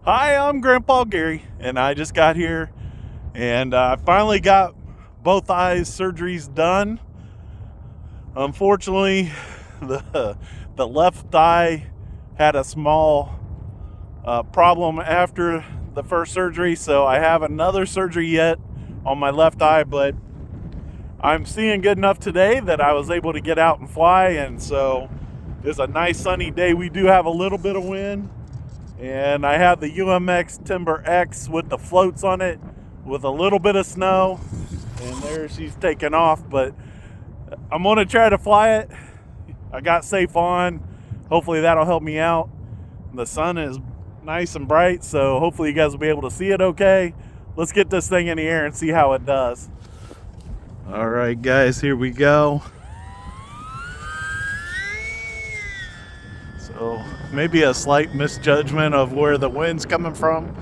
Hi, I'm Grandpa Gary, and I just got here, and I finally got both eyes surgeries done. Unfortunately, the left eye had a small problem after the first surgery, so I have another surgery yet on my left eye, but I'm seeing good enough today that I was able to get out and fly, and so it's a nice sunny day. We do have a little bit of wind. And I have the UMX Timber X with the floats on it with a little bit of snow. And there she's taking off, but I'm going to try to fly it. I got safe on. Hopefully that'll help me out. The sun is nice and bright, so hopefully you guys will be able to see it okay. Let's get this thing in the air and see how it does. All right, guys, here we go. So maybe a slight misjudgment of where the wind's coming from.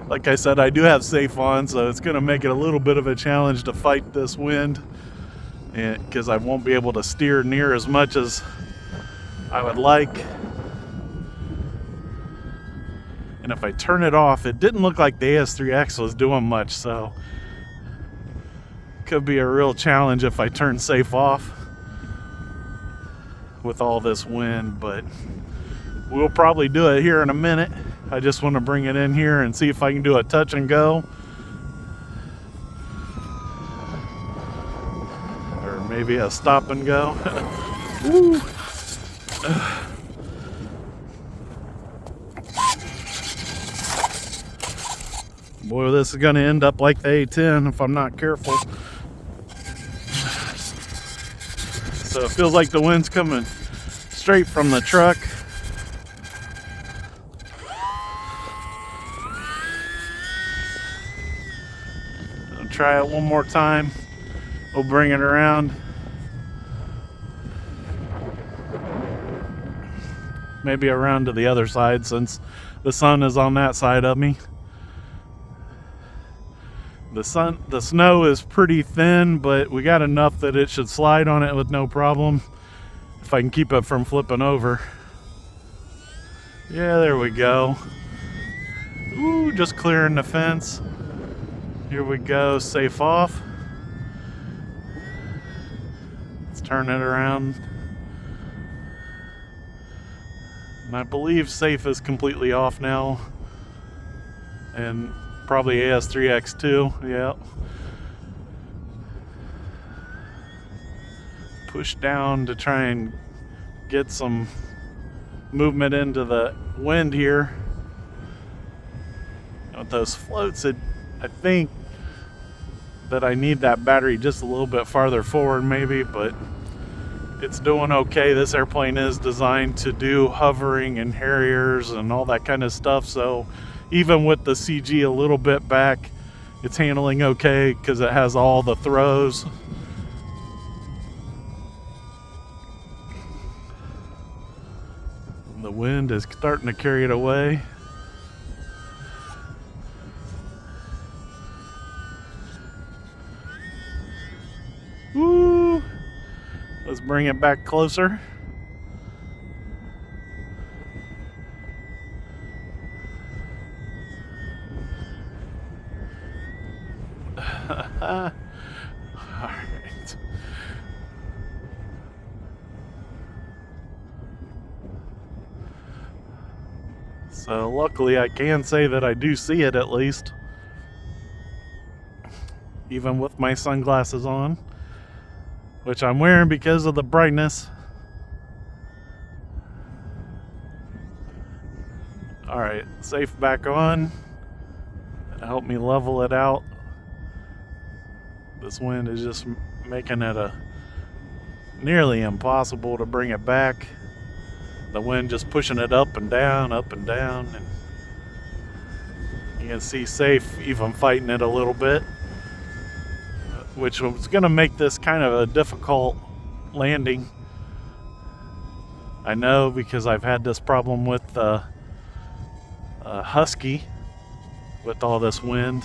Like I said, I do have safe on, so it's going to make it a little bit of a challenge to fight this wind, because I won't be able to steer near as much as I would like. And if I turn it off, it didn't look like the AS3X was doing much, so it could be a real challenge if I turn safe off with all this wind, but we'll probably do it here in a minute. I just want to bring it in here and see if I can do a touch and go. Or maybe a stop and go. Woo. Boy, this is going to end up like the A10 if I'm not careful. So it feels like the wind's coming straight from the truck. I'll try it one more time. We'll bring it around. Maybe around to the other side since the sun is on that side of me. The snow is pretty thin, but we got enough that it should slide on it with no problem if I can keep it from flipping over. Yeah, there we go. Ooh, just clearing the fence. Here we go, safe off. Let's turn it around. And I believe safe is completely off now. And probably AS3X too, yeah. Push down to try and get some movement into the wind here. With those floats, I think that I need that battery just a little bit farther forward maybe, but it's doing okay. This airplane is designed to do hovering and Harriers and all that kind of stuff, so even with the CG a little bit back, it's handling okay because it has all the throws. The wind is starting to carry it away. Woo! Let's bring it back closer. All right. So luckily I can say that I do see it at least, even with my sunglasses on, which I'm wearing because of the brightness. All right, safe back on. Help me level it out. This wind is just making it nearly impossible to bring it back. The wind just pushing it up and down, and you can see safe even fighting it a little bit, which was going to make this kind of a difficult landing. I know because I've had this problem with the Husky with all this wind.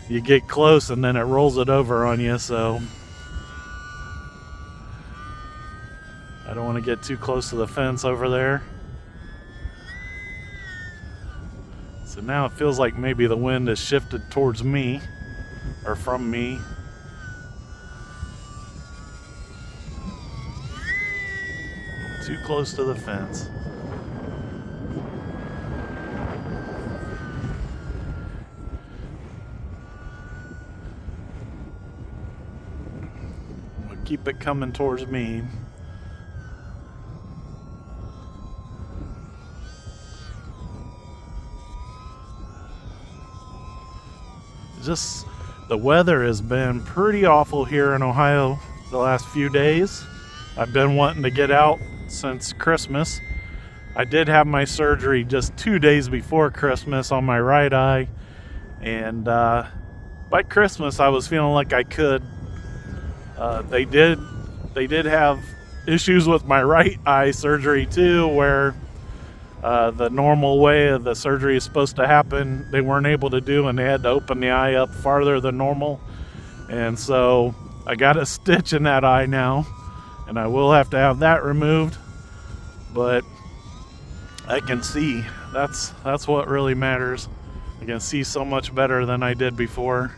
You get close and then it rolls it over on you, so I don't want to get too close to the fence over there. So now it feels like maybe the wind has shifted towards me, or from me. Too close to the fence. We'll keep it coming towards me. Just the weather has been pretty awful here in Ohio the last few days. I've been wanting to get out since Christmas. I did have my surgery just 2 days before Christmas on my right eye, and by Christmas I was feeling like I could. They did have issues with my right eye surgery too, where the normal way of the surgery is supposed to happen, they weren't able to do, and they had to open the eye up farther than normal. And so I got a stitch in that eye now, and I will have to have that removed. But I can see. That's what really matters. I can see so much better than I did before.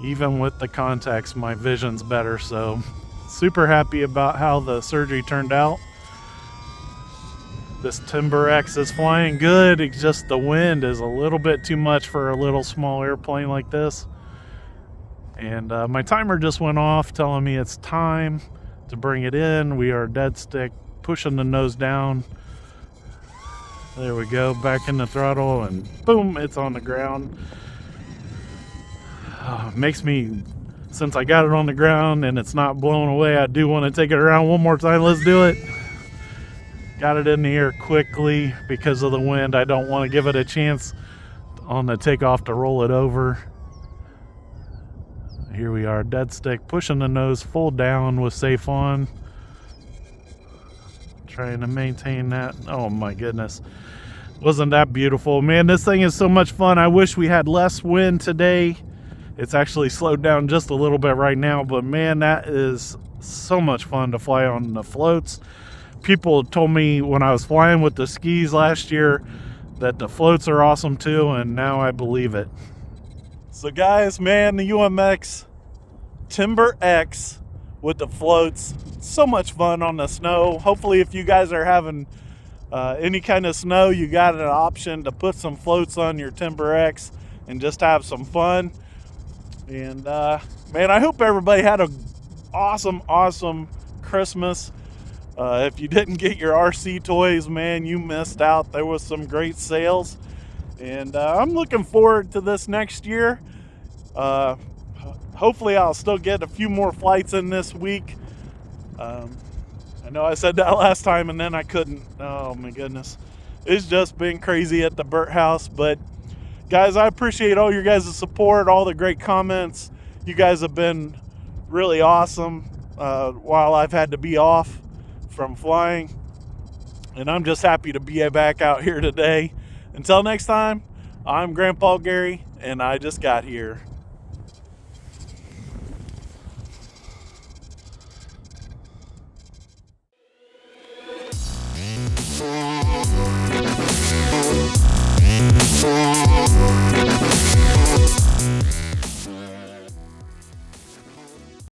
Even with the contacts, my vision's better. So super happy about how the surgery turned out. This Timber X is flying good. It's just the wind is a little bit too much for a little small airplane like this. And my timer just went off telling me it's time to bring it in. We are dead stick, pushing the nose down. There we go, back in the throttle, and boom, it's on the ground. Makes me, since I got it on the ground and it's not blowing away, I do want to take it around one more time. Let's do it. Got it in the air quickly because of the wind. I don't want to give it a chance on the takeoff to roll it over. Here we are, dead stick, pushing the nose full down with safe on. Trying to maintain that. Oh my goodness. Wasn't that beautiful? Man, this thing is so much fun. I wish we had less wind today. It's actually slowed down just a little bit right now, but man, that is so much fun to fly on the floats. People told me when I was flying with the skis last year that the floats are awesome too, and now I believe it. So guys, man, the UMX Timber X with the floats, so much fun on the snow. Hopefully if you guys are having any kind of snow, you got an option to put some floats on your Timber X and just have some fun. And man, I hope everybody had an awesome Christmas. If you didn't get your RC toys, man, you missed out. There was some great sales, and I'm looking forward to this next year. Hopefully I'll still get a few more flights in this week. I know I said that last time and then I couldn't. Oh my goodness. It's just been crazy at the Burt house. But guys, I appreciate all your guys' support, all the great comments. You guys have been really awesome while I've had to be off from flying, and I'm just happy to be back out here today. Until next time, I'm Grandpa Gary, and I just got here.